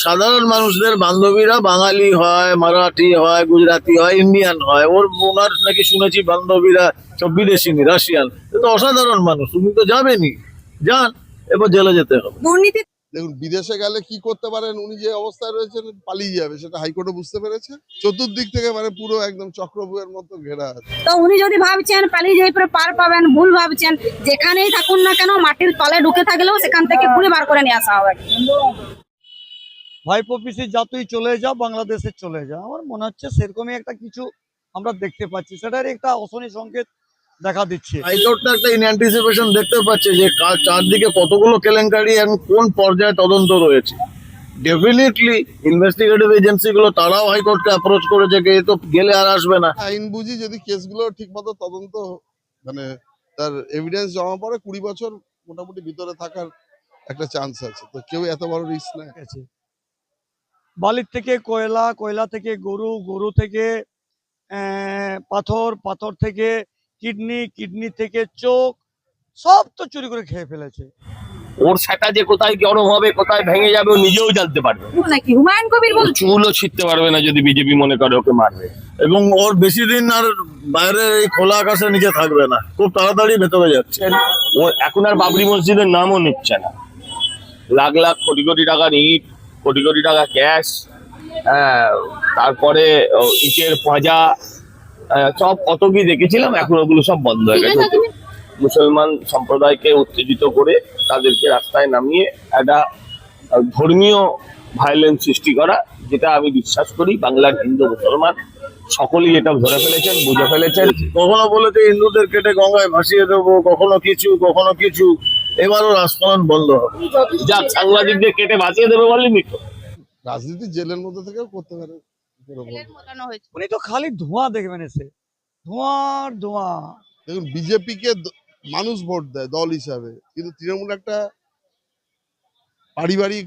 সাধারণ মানুষদের বান্ধবীরা বাঙালি হয়, মারাঠি হয়, গুজরাটি হয়, ইন্ডিয়ান হয়। ওনার নাকি শুনেছি বান্ধবীরা সব বিদেশিনী, রাশিয়ান। এ তো অসাধারণ মানুষ, তুমি তো যাবেনি, যান, এবার জেলে যেতে হবে। দুর্নীতি দেখুন, বিদেশে গেলে কি করতে পারেন, উনি যে অবস্থায় রয়েছেন পালিয়ে যাবে সেটা হাইকোর্টে বুঝতে পেরেছে। চতুর্দিক থেকে মানে পুরো একদম চক্রব্যূহের মতো ঘেরা আছে। তো উনি যদি ভাবছেন পালিয়ে যাই পরে পার পাবেন, ভুল ভাবছেন। যেখানেই থাকুন না কেন, মাটির তলে ঢুকে থাকলেও সেখান থেকে পুরো বার করে নিয়ে আসা হবে। ভাইপো পিসি যা তুই চলে যা, বাংলাদেশে চলে যা। আমার মনে হচ্ছে সেরকমই একটা কিছু আমরা দেখতে পাচ্ছি, সেটার একটা অশনি সংকেত দেখা দিচ্ছে। হাইকোর্টটা একটা ইন অ্যান্টিসিপেশন দেখতে পাচ্ছে যে চারদিকে কতগুলো কেলেঙ্কারি এবং কোন পর্যায়ে তদন্ত রয়েছে। ডেফিনেটলি ইনভেস্টিগেটিভ এজেন্সি গুলো তারাও হাইকোর্টকে অ্যাপ্রোচ করেছে যে এ তো গেলে আর আসবে না। আইন বুঝি যদি কেসগুলো ঠিক মতো তদন্ত মানে তার এভিডেন্স জমা পড়ে 20 বছর মোটামুটি ভিতরে থাকার একটা চান্স আছে। তো কেউ এত বড় রিস্ক নেয়। বালির থেকে কয়লা, কয়লা থেকে গরু, গরু থেকে পাথর, পাথর থেকে কিডনি, কিডনি থেকে চোখ, সব তো চুরি করে খেয়ে ফেলেছে। ওর সেটা যে কোথায় গরম হবে, কোথায় ভেঙে যাবে ও নিজেও জানতে পারবে। নাকি হুমায়ুন কবির বলছেন চুলও ছিটতে পারবে না যদি বিজেপি মনে করে ওকে মারবে। এবং ওর বেশি দিন আর বাইরে এই খোলা আকাশের নিচে থাকবে না, খুব তাড়াতাড়ি ভেতরে যাচ্ছে। ও এখন আর বাবরি মসজিদের নামও নিচ্ছে না। লাখ লাখ কোটি কোটি টাকার ইট, কোটি কোটি টাকা ক্যাশ, তারপরে ইটের পাঁজা, সব কত কি দেখেছিলাম, এখন ওগুলো সব বন্ধ হয়ে গেছে। মুসলমান সম্প্রদায়কে উত্তেজিত করে তাদেরকে রাস্তায় নামিয়ে একটা ধর্মীয় ভায়োলেন্স সৃষ্টি করা, যেটা আমি বিশ্বাস করি বাংলার হিন্দু মুসলমান সকলেই এটা ধরে ফেলেছেন, বুঝে ফেলেছেন। কখনো বলেছে হিন্দুদের কেটে গঙ্গায় ভাসিয়ে দেবো, কখনো কিছু কখনো কিছু। এবারও রাজপালন বন্ধ হবে। যাক, সাংবাদিকদের কেটে বাঁচিয়ে দেবে বলেনি তো। রাজনীতি জেলের মধ্যে থেকেও করতে পারে। উনি তো খালি ধোঁয়া দেখবেন, এসে ধোঁয়ার ধোঁয়া। দেখুন, বিজেপিকে মানুষ ভোট দেয় দল হিসাবে, কিন্তু তৃণমূল একটা পারিবারিক,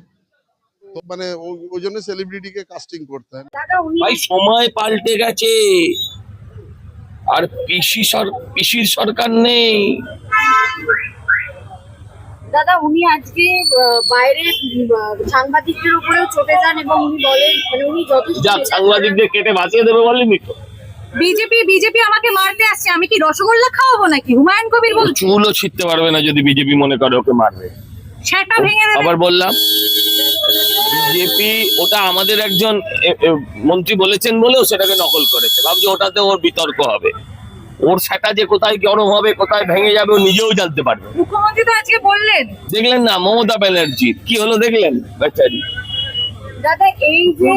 মানে ওই জন্য সেলিব্রিটিকে কাস্টিং করতে হয়। ভাই সময় পাল্টে গেছে, আর পিসির সরকার নেই। দাদা উনি আজকে বাইরে সাংবাদিকদের উপরেও চটে যান এবং উনি বলেন মানে উনি যথেষ্ট যাক, সাংবাদিকদের কেটে বাঁচিয়ে দেবে বলেনি তো। বিজেপি আমাকে মারতে আসছে, আমি কি রসগোল্লা খাওয়াবো নাকি? হুমায়ুন কবির বলছেন চুলও ছিটতে পারবে না যদি বিজেপি মনে করে ওকে মারবে। সেটা ভেঙে দেবে। আবার বললাম, বিজেপি ওটা আমাদের একজন মন্ত্রী বলেছেন বলেও সেটাকে নকল করেছে, ভাবছি ওটাতে ওর বিতর্ক হবে। ওর সেটা যে কোথায় গরম হবে, কোথায় ভেঙে যাবে ও নিজেও জানতে পারবে। মুখ্যমন্ত্রী তো আজকে বললেন, দেখলেন না মমতা ব্যানার্জি কি হলো, দেখলেন বেচারি। দাদা এই যে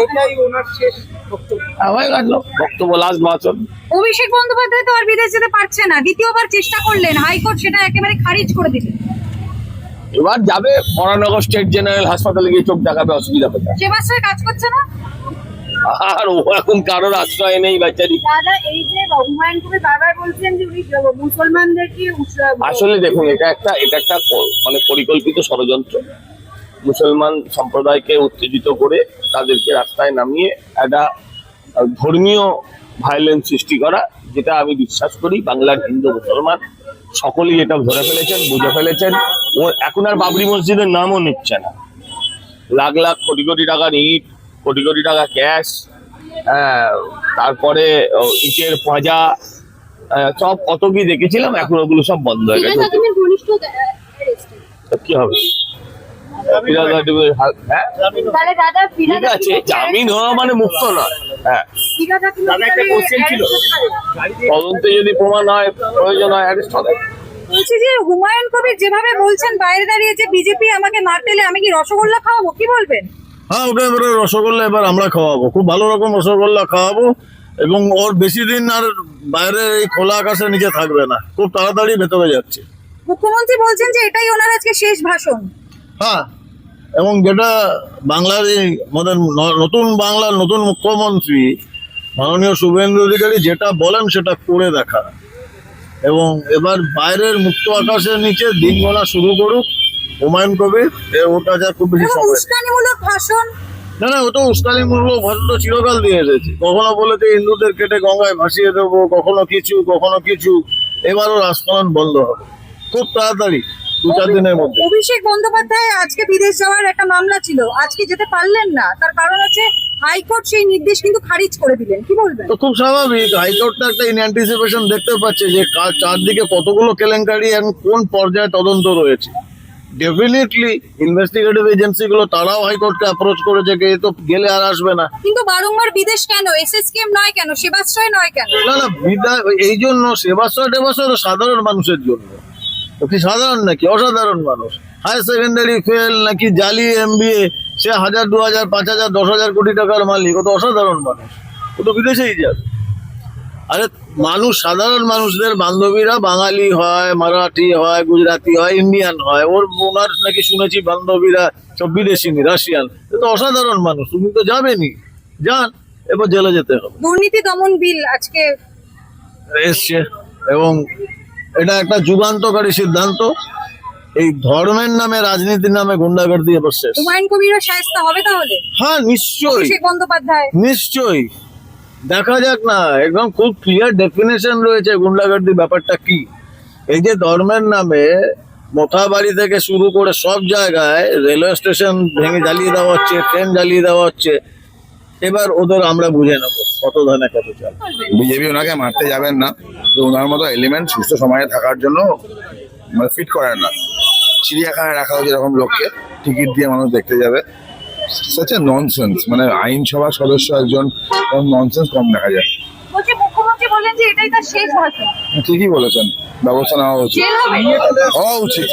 এটাই ওনার শেষ বক্তব্য। হয়ে গেল বক্তব্য, লাস্ট ভাষণ। অভিষেক বন্দ্যোপাধ্যায় তো আর বিদেশ যেতে পারছে না, দ্বিতীয়বার চেষ্টা করলেন, হাইকোর্ট সেটা একেবারে খারিজ করে দিল। এবার যাবে মরানগর স্টেট জেনারেল হাসপাতালে গিয়ে চোখ দেখাবে, অসুবিধা কোথায়? সেবাশ্রয় কাজ করছে না। আর ও এখন কারোর আশ্রয় নেই বেচারি। দাদা এই যে হুমায়ুন কবির বারবার বলছেন যে উনি মুসলমানদেরকে আসলে দেখুন, এটা একটা মানে পরিকল্পিত ষড়যন্ত্র। মুসলমান সম্প্রদায়কে উত্তেজিত করে তাদেরকে রাস্তায় নামিয়ে একটা ধর্মীয় ভায়োলেন্স সৃষ্টি করা, যেটা আমি বিশ্বাস করি বাংলার হিন্দু মুসলমান সকলেই এটা ধরে ফেলেছেন, বুঝে ফেলেছেন। ও এখন আর বাবরি মসজিদের নামও নিচ্ছে না। লাখ লাখ কোটি কোটি টাকার ইট, কোটি কোটি টাকা ক্যাশ, তারপরে ইটের পাঁজা, সব কত কি দেখেছিলাম, এখন ওগুলো সব বন্ধ হয়ে গেছে। কি হবে? ঠিক আছে, জামিন হওয়া মানে মুক্ত নয়। হ্যাঁ, তদন্তে যদি প্রমাণ হয়, প্রয়োজন হয় অ্যারেস্ট হবে। বলছি যে হুমায়ুন কবির যেভাবে বলছেন বাইরে দাঁড়িয়ে যে বিজেপি আমাকে মারতে এলে আমি কি রসগোল্লা খাওয়াবো, কি বলবেন? হ্যাঁ, ওটা এবারে রসগোল্লা এবার আমরা খাওয়াবো, খুব ভালো রকম রসগোল্লা খাওয়াবো। এবং ওর বেশি দিন আর বাইরে এই খোলা আকাশের নিচে থাকবে না, খুব তাড়াতাড়ি ভেতরে যাচ্ছে। মুখ্যমন্ত্রী বলছেন যে এটাই ওনার আজকে শেষ ভাষণ। হ্যাঁ, এবং যেটা বাংলার এই আমাদের নতুন বাংলার নতুন মুখ্যমন্ত্রী মাননীয় শুভেন্দু অধিকারী যেটা বলেন সেটা করে দেখা। এবং এবার বাইরের মুক্ত আকাশের নিচে দিন গোনা শুরু করুক হুমায়ুন কবির। ওটা যা খুব বেশি সময় উস্কানিমূলক ভাষণ না, ও তো উস্কানিমূলক ভাষণ তো চিরকাল দিয়ে এসেছে। কখনো বলেছে হিন্দুদের কেটে গঙ্গায় ভাসিয়ে দেবো, কখনো কিছু কখনো কিছু। এবারও রাজপালন বন্ধ হবে খুব তাড়াতাড়ি, দু-চার দিনের মধ্যে। অভিষেক বন্দ্যোপাধ্যায় আজকে বিদেশ যাওয়ার একটা মামলা ছিল, আজকে যেতে পারলেন না, তার কারণ হচ্ছে হাইকোর্ট সেই নির্দেশ কিন্তু খারিজ করে দিলেন, কি বলবেন? তো খুব স্বাভাবিক, হাইকোর্ট তো একটা ইন অ্যান্টিসিপেশন দেখতে পাচ্ছে যে চারদিকে কতগুলো কেলেঙ্কারি এবং কোন পর্যায়ে তদন্ত রয়েছে। ডেফিনেটলি ইনভেস্টিগেটিভ এজেন্সিগুলো তারাও হাইকোর্টকে অ্যাপ্রোচ করেছে যে এ তো গেলে আর আসবে না। কিন্তু বারংবার বিদেশ কেন? এসএসকেএম নয় কেন? সেবাশ্রয় নয় কেন? না না, এই জন্য সেবাশ্রয় টেবাশ্রয় তো সাধারণ মানুষের জন্য। তো কি সাধারণ নাকি অসাধারণ মানুষ? হায়ার সেকেন্ডারি ফেল নাকি জালি এমবিএ, সে 1000, 2000, 5000, 10,000 কোটি টাকার মালিক, ও তো অসাধারণ মানুষ, ও তো বিদেশেই যাবে। আরে মানুষ, সাধারণ মানুষদের বান্ধবীরা বাঙালি হয়, মারাঠি হয়, গুজরাটি হয়, ইন্ডিয়ান হয়, ওনার নাকি শুনেছি বান্ধবীরা সব বিদেশিনী, রাশিয়ান। এ তো অসাধারণ মানুষ, তুমি তো যাবেনি, যান, এবার জেলে যেতে হবে। দুর্নীতি দমন বিল আজকে এসছে এবং এটা একটা যুগান্তকারী সিদ্ধান্ত। এই ধর্মের নামে, রাজনীতির নামে গুন্ডাগর্দি এবার শেষ। হুমায়ুন কবিরও শায়েস্তা হবে তাহলে? হ্যাঁ নিশ্চয়ই, অভিষেক বন্দ্যোপাধ্যায় নিশ্চয়ই, দেখা যাক না। একদম খুব ক্লিয়ার ডেফিনেশন রয়েছে গুন্ডাগর্দি ব্যাপারটা কি। এই যে ধর্মের নামে মোথাবাড়ি থেকে শুরু করে সব জায়গায় রেলওয়ে স্টেশন ভেঙে জ্বালিয়ে দেওয়া হচ্ছে, ট্রেন জ্বালিয়ে দেওয়া হচ্ছে, এবার ওদের আমরা বুঝে নেবো কত ধানে কত চাল। বিজেপি ওনাকে মারতে যাবেন না, তো ওনার মতো এলিমেন্ট সুস্থ সমাজে থাকার জন্য মানে ফিট করেন না। চিড়িয়াখানায় রাখা হয়েছে এরকম লোককে, টিকিট দিয়ে মানুষ দেখতে যাবে, সাচ এ ননসেন্স। মানে আইনসভার সদস্য একজন, ননসেন্স কম দেখা যায়। বলছে মুখ্যমন্ত্রী বললেন যে এটাই তার শেষ ভাষণ। ঠিকই বলেছেন, ব্যবস্থা নেওয়া উচিত, জেল হবে? হওয়া উচিত,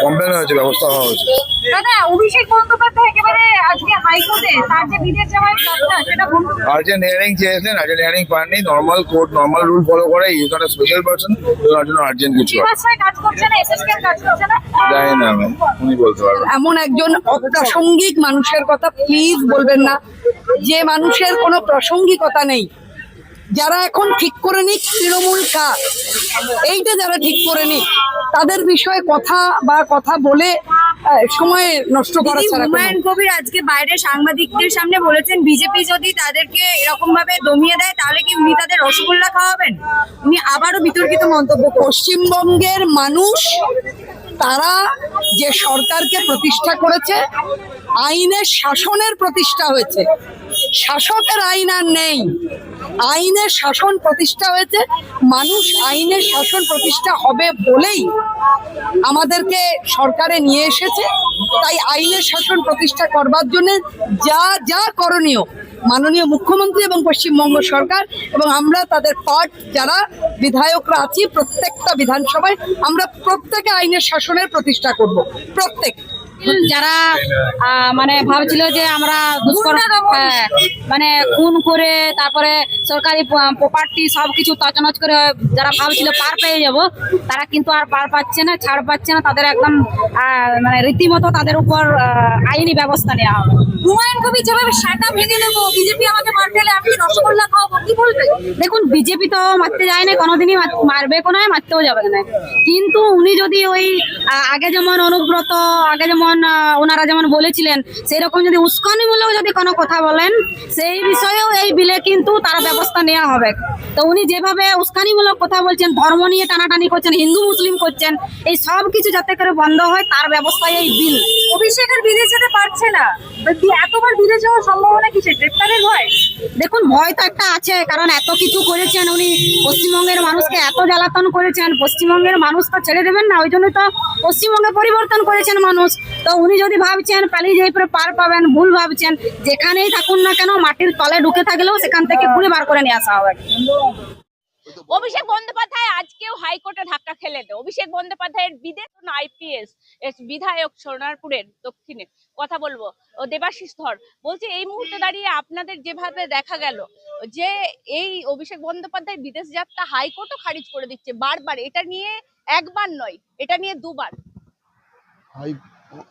কমপ্লেন হয়েছে, ব্যবস্থা হওয়া উচিত। দাদা, অভিষেক বন্দ্যোপাধ্যায় একেবারে আজকে হাইকোর্টে তার যে বিদেশ যাওয়ার কথা সেটা বন্ধ। আর্জেন্ট হিয়ারিং চেয়েছেন, আর্জেন্ট হিয়ারিং পাননি। Normal court normal rule follow করে, is not a special person, ওনার জন্য আর্জেন্ট কিছু হয়। সেবাশ্রয় কাজ করছে না, এসএসকেএম কাজ করছে না। জানি না আমি, উনি বলতে পারবেন। এমন একজন অপ্রাসঙ্গিক মানুষের কথা প্লিজ বলবেন না, যে মানুষের কোনো প্রাসঙ্গিকতা নেই। যারা এখন ঠিক করে নিক তৃণমূল কার, এইটা যারা ঠিক করে নিক, তাদের বিষয়ে কথা বলে সময় নষ্ট করা ছাড়া কোনো- হুমায়ুন কবির আজকে বাইরে সাংবাদিকদের সামনে বলেছেন বিজেপি যদি তাদেরকে এরকম ভাবে দমিয়ে দেয় তাহলে কি উনি তাদের রসগোল্লা খাওয়াবেন? উনি আবারও বিতর্কিত মন্তব্য করছেন। পশ্চিমবঙ্গের মানুষ, তারা যে সরকারকে প্রতিষ্ঠা করেছে, আইনের শাসনের প্রতিষ্ঠা হয়েছে, শাসকের আইন আর নেই, আইনের শাসন প্রতিষ্ঠা হয়েছে। মানুষ আইনের শাসন প্রতিষ্ঠা হবে বলেই আমাদেরকে সরকারে নিয়ে এসেছে। তাই আইনের শাসন প্রতিষ্ঠা করবার জন্য যা যা করণীয় মাননীয় মুখ্যমন্ত্রী এবং পশ্চিমবঙ্গ সরকার এবং আমরা তাদের পার্ট যারা বিধায়করা আছি, প্রত্যেকটা বিধানসভায় আমরা প্রত্যেকে আইনের শাসনের প্রতিষ্ঠা করব, প্রত্যেক। যারা মানে ভাবছিল যে আমরা মানে খুন করে তারপরে সরকারি প্রপার্টি সবকিছু তছনছ করে যারা ভাবছিল পার পেয়ে যাব, তারা কিন্তু আর পার পাচ্ছে না, ছাড় পাচ্ছে না। তাদের একদম মানে রীতিমতো তাদের উপর আইনি ব্যবস্থা নেওয়া হবে। হুমায়ুন কবির যেভাবে সাটা ভেঙে দেবো, বিজেপি আমাকে মারতে এলে আমি রসগোল্লা খাওয়াবো, কি বলবে? দেখুন, বিজেপি তো মারতে যায় না, কোনোদিনই মারবে কোনো, মারতেও যাবে না। কিন্তু উনি যদি ওই আগে যেমন অনুব্রত, আগে যেমন ওনারা যেমন বলেছিলেন, সেই রকম যদি উস্কানিমূলক যদি কোনো কথা বলেন, সেই বিষয়েও এই বিলে কিন্তু তার ব্যবস্থা নেওয়া হবে। তো উনি যেভাবে উস্কানিমূলক কথা বলছেন, ধর্ম নিয়ে টানাটানি করছেন, হিন্দু মুসলিম করছেন, এই সব কিছু যাতে করে বন্ধ হয় তার ব্যবস্থায় এই বিল। অভিষেকের বিদেশ যেতে পারছে না, এতবার বিদেশ যাওয়ার সম্ভাবনা কিসের? গ্রেপ্তারের ভয়? দেখুন, ভয় তো একটা আছে, কারণ এত কিছু করেছেন উনি, পশ্চিমবঙ্গের মানুষকে এত জ্বালাতন করেছেন, পশ্চিমবঙ্গের মানুষ তো ছেড়ে দেবেন না, ওই জন্য তো পশ্চিমবঙ্গে পরিবর্তন করেছেন মানুষ। তো উনি যদি ভাবছেন পালিয়ে যাই পরে পার পাবেন, ভুল ভাবছেন। যেখানেই থাকুন না কেন, মাটির তলে ঢুকে থাকলেও সেখান থেকে ঘুরে বার করে নিয়ে আসা হবে। অভিষেক বন্দ্যোপাধ্যায় আজকেও হাইকোর্টে ধাক্কা খেলেন। অভিষেক বন্দ্যোপাধ্যায়ের বিদেশ আইপিএস বিধায়ক সোনারপুরের দক্ষিণে কথা বলবো, ও দেবাশিস ধর বলছে এই মুহূর্তে দাঁড়িয়ে আপনাদের যেভাবে দেখা গেল যে এই অভিষেক বন্দ্যোপাধ্যায় বিদেশ যাত্রা হাইকোর্টও খারিজ করে দিচ্ছে বারবার। এটা নিয়ে একবার নয়, এটা নিয়ে দুবার।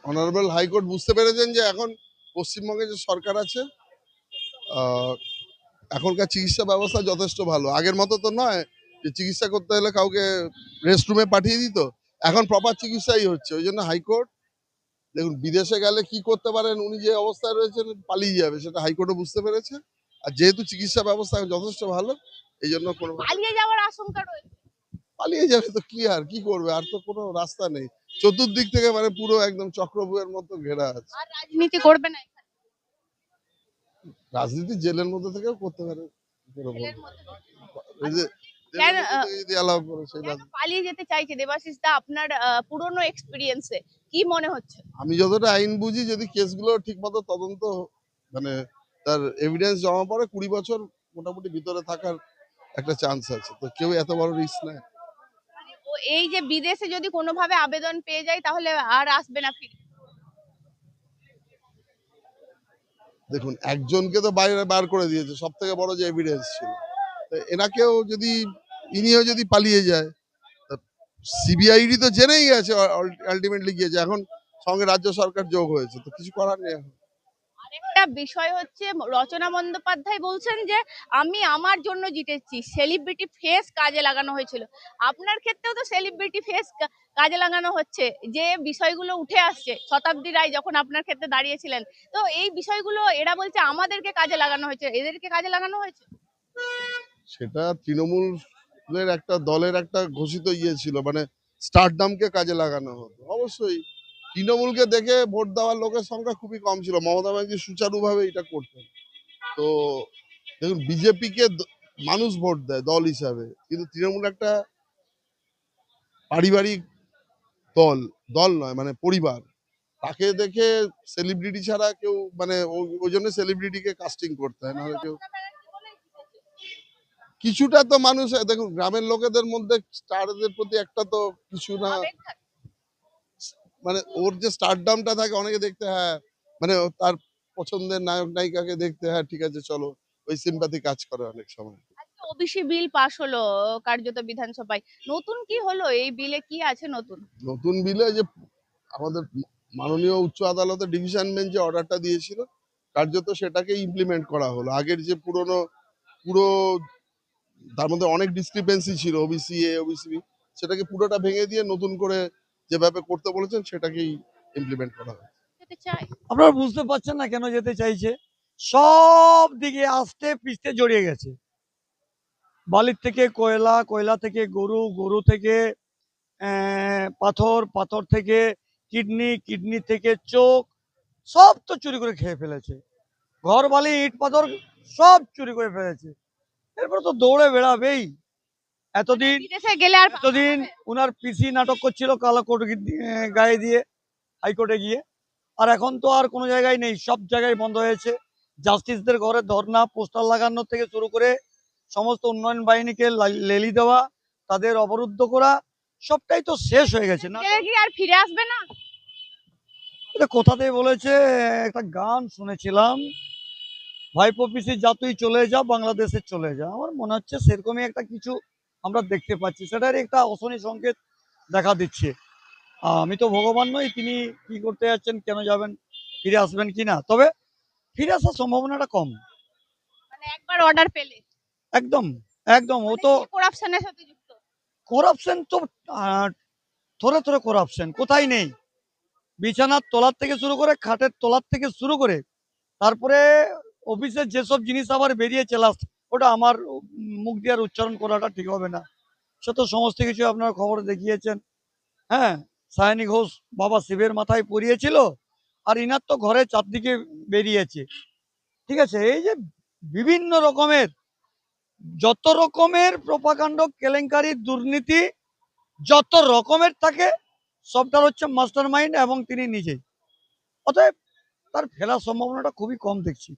অনারেবল হাইকোর্ট বুঝতে পেরেছেন যে এখন পশ্চিমবঙ্গে যে সরকার আছে, এখনকার চিকিৎসা ব্যবস্থা যথেষ্ট ভালো। আগের মতো তো নয় যে চিকিৎসা করতে হলে কাউকে রেস্টরুমে পাঠিয়ে দিত, এখন প্রপার চিকিৎসাই হচ্ছে। ওই জন্য হাইকোর্ট, দেখুন বিদেশে গেলে কি করতে পারেন, উনি যে অবস্থায় রয়েছেন পালিয়ে যাবে, সেটা হাইকোর্টও বুঝতে পেরেছে। আর যেহেতু চিকিৎসা ব্যবস্থা যথেষ্ট ভালো, এই জন্য কোনো পালিয়ে যাওয়ার আশঙ্কা রয়েছে। পালিয়ে যাবে তো কি আর কি করবে, আর তো কোনো রাস্তা নেই। চতুর্দিক থেকে মানে পুরো একদম চক্রব্যূহের মতো ঘেরা আছে। আর রাজনীতি করবে না এখানে? রাজনীতি জেলের মধ্যে থেকেও করতে পারে, কি করে জেলের বলবো? মধ্যে ওই যে কেন, জেলের মধ্যে থেকে যদি অ্যালাউ করে সেই কেন পালিয়ে যেতে চাইছে দেবাশিস দা? আপনার পুরনো এক্সপিরিয়েন্সে কি মনে হচ্ছে? আমি যতটা আইন বুঝি, যদি কেসগুলো ঠিকমতো তদন্ত মানে তার এভিডেন্স জমা পড়ে, 20 বছর মোটামুটি ভিতরে থাকার একটা চান্স আছে। তো কেউ এত বড় রিস্ক নেয়? ও এই যে বিদেশে যদি কোনোভাবে আবেদন পেয়ে যায় তাহলে আর আসবে না ফিরে? দেখুন, একজনকে তো বাইরে বার করে দিয়েছে, সব থেকে বড় যে এভিডেন্স ছিল। তো এনাকেও যদি, ইনিও যদি পালিয়ে যায়, সিবিআইডি তো জেনেই গেছে, আলটিমেটলি গিয়েছে, এখন সঙ্গে রাজ্য সরকার যোগ হয়েছে, তো কিছু করার নেই এখন। আরেকটা বিষয় হচ্ছে, রচনা বন্দ্যোপাধ্যায় বলছেন যে আমি আমার জন্য জিতেছি, সেলিব্রিটি ফেস কাজে লাগানো হয়েছিল। আপনার ক্ষেত্রেও তো সেলিব্রিটি ফেস কাজে লাগানো হচ্ছে, যে বিষয়গুলো উঠে আসছে শতাব্দী রায় যখন আপনার ক্ষেত্রে দাঁড়িয়েছিলেন। তো এই বিষয়গুলো এরা বলছে আমাদেরকে কাজে লাগানো হয়েছে, এদেরকে কাজে লাগানো হয়েছে। সেটা তৃণমূলের একটা দলের একটা ঘোষিত ইয়ে ছিল, মানে স্টারডামকে কাজে লাগানো হতো। অবশ্যই তৃণমূলকে দেখে ভোট দেওয়ার লোকের সংখ্যা খুবই কম ছিল, মমতা ব্যানার্জি সুচারুভাবে এটা করতেন। তো দেখুন, বিজেপিকে মানুষ ভোট দেয় দল হিসাবে, কিন্তু তৃণমূল একটা পারিবারিক দল, দল নয় মানে পরিবার। তাকে দেখে সেলিব্রিটি ছাড়া কেউ, মানে ওই জন্য সেলিব্রিটিকে কাস্টিং করতে হয়, নাহলে কেউ। কিছুটা তো মানুষ, দেখুন গ্রামের লোকেদের মধ্যে স্টারদের প্রতি একটা তো কিছু না, আবেগ থাকে। মানে ওর যে স্টারডামটা থাকে, অনেকে দেখতে, হ্যাঁ মানে তার পছন্দের নায়ক নায়িকাকে দেখতে, হ্যাঁ ঠিক আছে চলো, ওই সিম্পাথি কাজ করে অনেক সময়। আজকে ওবিসি বিল পাশ হলো কার্যত বিধানসভায়। নতুন কি হলো এই বিলে, কি আছে নতুন? নতুন বিলে যে আমাদের মাননীয় উচ্চ আদালতের ডিভিশন বেঞ্চ যে অর্ডারটা দিয়েছিল, কার্যত সেটাকে ইমপ্লিমেন্ট করা হলো। আগের যে পুরো তার মধ্যে অনেক ডিসক্রিপেন্সি ছিল, ওবিসি এ ওবিসি বি, সেটাকে পুরোটা ভেঙে দিয়ে নতুন করে যেভাবে করতে বলেছেন সেটাকেই ইমপ্লিমেন্ট করা হয়। যেতে চাই। আপনারা বুঝতে পারছেন না কেন যেতে চাইছে? সব দিকে আস্তে পিস্তে জড়িয়ে গেছে। বালির থেকে কয়লা, কয়লা থেকে গরু, গরু থেকে পাথর, পাথর থেকে কিডনি, কিডনি থেকে চোখ, সব তো চুরি করে খেয়ে ফেলেছে। ঘর বালি ইট পাথর সব চুরি করে ফেলেছে। এরপর তো দৌড়ে বেড়াবেই। এতদিন বিদেশে গেলে আর পাওয়া এতদিন যাবে? উনার পিসি নাটক করছিল কালো কোট গায়ে দিয়ে হাইকোর্টে গিয়ে, আর এখন তো আর কোনো জায়গায় নেই, সব জায়গায় বন্ধ হয়েছে। জাস্টিসদের ঘরে ধর্না, পোস্টার লাগানো থেকে শুরু করে সমস্ত উন্নয়ন বাহিনীকে লেলি দেওয়া, তাদের অবরুদ্ধ করা, সবটাই তো শেষ হয়ে গেছে না? গেলে কি আর ফিরে আসবে না? এটা কোথাতেই বলেছে, একটা গান শুনেছিলাম, ভাইপো পিসি যা তুই চলে যা, বাংলাদেশে চলে যা। আমার মনে হচ্ছে সেরকমই একটা কিছু আমরা দেখতে পাচ্ছি, সেটার একটা অশনি সংকেত দেখা দিচ্ছে। আমি তো ভগবান নই, তিনি কি করতে যাচ্ছেন, কেন যাবেন, ফিরে আসবেন কিনা, তবে ফিরে আসার সম্ভাবনাটা কম। মানে একবার অর্ডার পেলে একদম একদম। ও মানে তো করাপশনের সাথে যুক্ত। করাপশন তো থরে থরে করাপশন কোথায় নেই। বিছানার তলার থেকে শুরু করে, খাটের তলার থেকে শুরু করে, তারপরে অফিসের যেসব জিনিস আবার বেরিয়েছে লাস্ট, ওটা আমার মুখ দিয়ে আর উচ্চারণ করাটা ঠিক হবে না। সে তো সমস্ত কিছু আপনার খবরে দেখিয়েছেন। হ্যাঁ, সায়নী ঘোষ বাবা শিবের মাথায় পরিয়েছিল, আর ইনার তো ঘরে চারদিকে বেরিয়েছে। ঠিক আছে, এই যে বিভিন্ন রকমের, যত রকমের প্রপাকাণ্ড, কেলেঙ্কারি, দুর্নীতি যত রকমের থাকে, সবটার হচ্ছে মাস্টার মাইন্ড এবং তিনি নিজেই। অতএব তার ফেরার সম্ভাবনাটা খুবই কম দেখছি।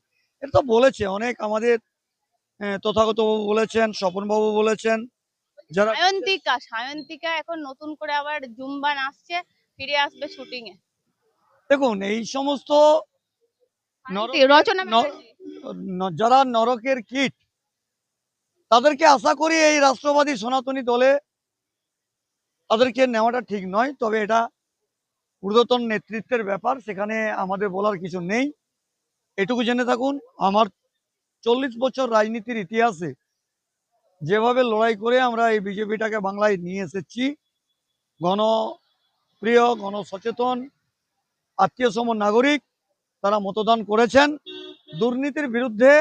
এটা তো বলেছে অনেক আমাদের তথাগত বাবু বলেছেন, স্বপন বাবু বলেছেন, যারা সায়ন্তিকা এখন নতুন করে আবার জুম্বা নাচছে, ফিরে আসবে শুটিং এ। দেখুন এই সমস্ত রচনা যারা নরকের কীট, তাদেরকে আশা করি এই রাষ্ট্রবাদী সনাতনী দলে তাদেরকে নেওয়াটা ঠিক নয়। তবে এটা ঊর্ধ্বতন নেতৃত্বের ব্যাপার, সেখানে আমাদের বলার কিছু নেই। এটুকু জেনে থাকুন, আমার 40 বছর রাজনীতির ইতিহাসে যেভাবে লড়াই করে আমরা এই বিজেপিটাকে বাংলায় নিয়ে এসেছি, গণপ্রিয়, গণসচেতন, আত্মীয় সম নাগরিক তারা মতদান করেছেন। দুর্নীতির বিরুদ্ধে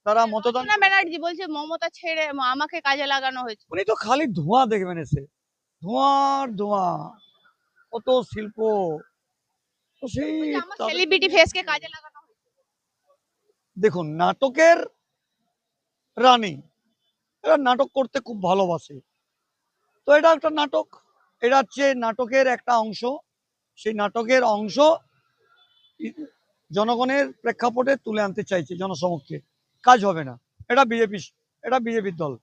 তারা মতদান, মমতা ব্যানার্জি বলছে মমতা ছেড়ে আমাকে কাজে লাগানো হয়েছে। উনি তো খালি ধোঁয়া দেখবেন এসে, ধোঁয়ার ধোঁয়া, কত শিল্প। তো সেই আমার সেলিব্রিটি ফেসকে কাজে লাগানো হয়েছে। দেখুন, নাটকের রানী, এরা নাটক করতে খুব ভালোবাসে, তো এটা একটা নাটক, এটা হচ্ছে নাটকের একটা অংশ। সেই নাটকের অংশ জনগণের প্রেক্ষাপটে তুলে আনতে চাইছে জনসমক্ষে, কাজ হবে না। এটা বিজেপির দল।